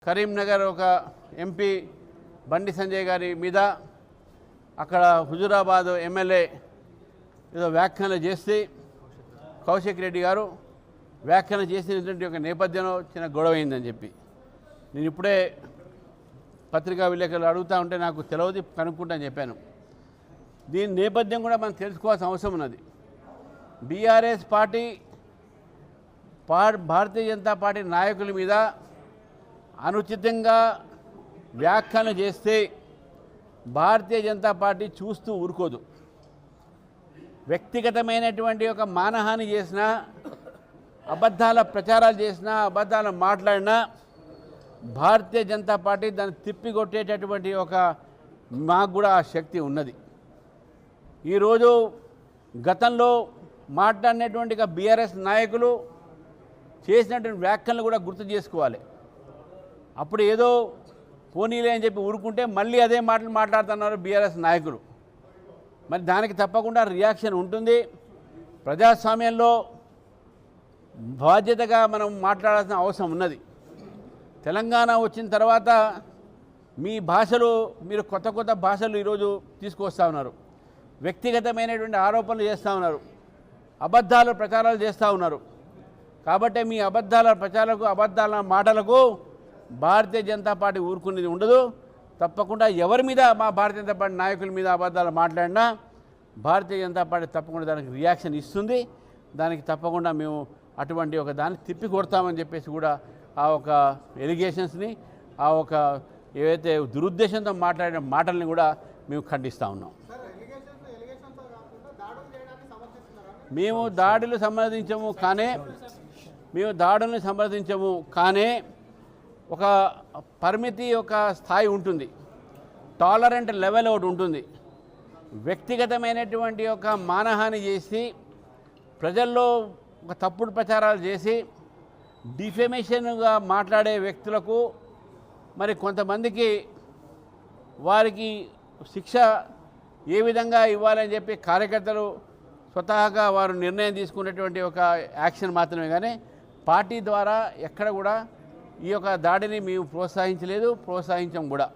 కరీంనగర్ ఒక ఎంపీ బండి సంజయ్ గారి మీద అక్కడ హుజూరాబాద్ ఎమ్మెల్యే ఏదో వ్యాఖ్యలు చేసి కౌశిక్ రెడ్డి గారు వ్యాఖ్యలు చేసినటువంటి ఒక నేపథ్యంలో చిన్న గొడవ అయిందని చెప్పి నేను ఇప్పుడే పత్రికా విలేకరులు అడుగుతూ ఉంటే నాకు తెలియదు కనుక్కుంటాను చెప్పాను. దీని నేపథ్యం కూడా మనం తెలుసుకోవాల్సిన అవసరం ఉన్నది. BRS party Bharatiya Janata party నాయకుల మీద అనుచితంగా వ్యాఖ్యలు చేస్తే భారతీయ జనతా పార్టీ చూస్తూ ఊరుకోదు. వ్యక్తిగతమైనటువంటి ఒక మానహాని చేసినా, అబద్ధాల ప్రచారాలు చేసినా, అబద్ధాలు మాట్లాడినా భారతీయ జనతా పార్టీ దాన్ని తిప్పికొట్టేటటువంటి ఒక మాకు కూడా ఆ శక్తి ఉన్నది. ఈరోజు గతంలో మాట్లాడినటువంటి బీఆర్ఎస్ నాయకులు చేసినటువంటి వ్యాఖ్యలను కూడా గుర్తు చేసుకోవాలి. అప్పుడు ఏదో పోనీలే అని చెప్పి ఊరుకుంటే మళ్ళీ అదే మాటలు మాట్లాడుతున్నారు బీఆర్ఎస్ నాయకులు. మరి దానికి తప్పకుండా రియాక్షన్ ఉంటుంది. ప్రజాస్వామ్యంలో బాధ్యతగా మనం మాట్లాడాల్సిన అవసరం ఉన్నది. తెలంగాణ వచ్చిన తర్వాత మీ భాషలు మీరు కొత్త కొత్త భాషలు ఈరోజు తీసుకొస్తూ ఉన్నారు. వ్యక్తిగతమైనటువంటి ఆరోపణలు చేస్తూ ఉన్నారు. అబద్ధాలు ప్రచారాలు చేస్తూ ఉన్నారు. కాబట్టి మీ అబద్ధాల ప్రచారాలకు, అబద్ధాల మాటలకు భారతీయ జనతా పార్టీ ఊరుకునేది ఉండదు. తప్పకుండా ఎవరి మీద మా భారతీయ జనతా పార్టీ నాయకుల మీద అబద్ధాలు మాట్లాడినా భారతీయ జనతా పార్టీ తప్పకుండా దానికి రియాక్షన్ ఇస్తుంది. దానికి తప్పకుండా మేము అటువంటి ఒక దాన్ని తిప్పి కొడతామని చెప్పేసి కూడా ఆ ఒక ఎలిగేషన్స్ని, ఆ ఒక ఏవైతే దురుద్దేశంతో మాట్లాడిన మాటల్ని కూడా మేము ఖండిస్తూ ఉన్నాం. మేము దాడులు సమర్థించము కానీ ఒక పరిమితి, ఒక స్థాయి ఉంటుంది. టాలరెంట్ లెవెల్ ఒకటి ఉంటుంది. వ్యక్తిగతమైనటువంటి ఒక మానహాని చేసి, ప్రజల్లో ఒక తప్పుడు ప్రచారాలు చేసి, డిఫెమేషన్గా మాట్లాడే వ్యక్తులకు మరి కొంతమందికి వారికి శిక్ష ఏ విధంగా ఇవ్వాలని చెప్పి కార్యకర్తలు స్వతహాగా వారు నిర్ణయం తీసుకున్నటువంటి ఒక యాక్షన్ మాత్రమే కానీ పార్టీ ద్వారా ఎక్కడ కూడా ఈ యొక్క దాడిని మేము ప్రోత్సహించలేదు, ప్రోత్సహించం కూడా.